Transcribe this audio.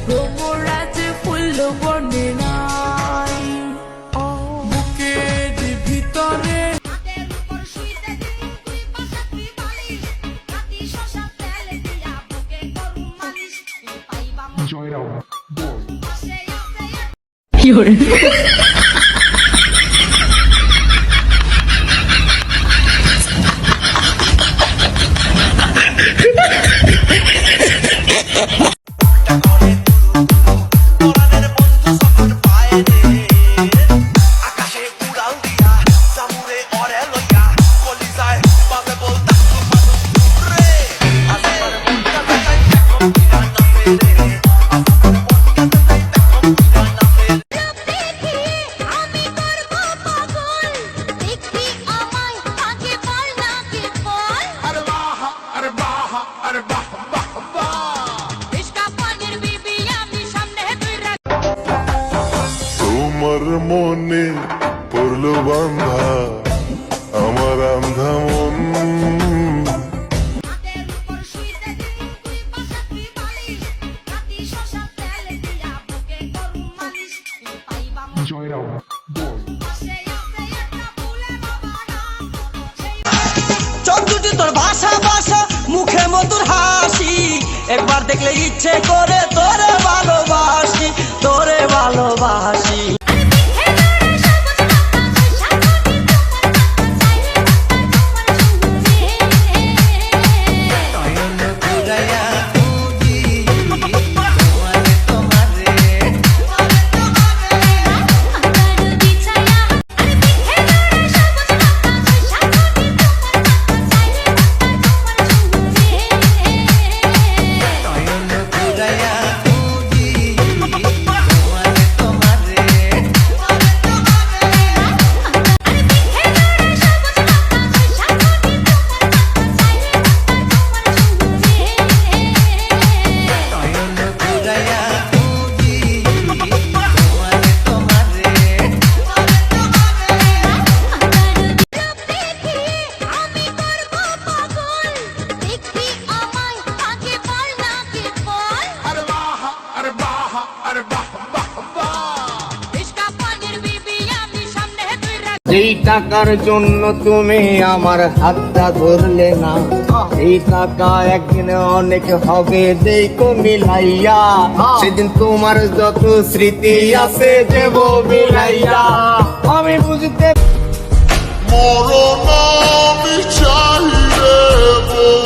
ভ্রমরা যে ফুল বনে নাই বুকের ভিতরে জয়রাও বল কি হরে তোমার মনে পড়লো বান্ধা আমার আন্ধা মন জয়রাও বল চোখ দুটি তোর ভাষা ভাষা মুখে মধুর হাসি একবার দেখলে ইচ্ছে করে তোরে ভালোবাসি তোরে ভালোবাসি যেই টাকার জন্য তুমি আমার হাতটা ধরলে না এই টাকা একদিন অনেক হবে দেখো মিলাইয়া সেদিন তোমার যত স্মৃতি আছে দেব মিলাইয়া আমি বুঝতে মরণ আমি চাই রে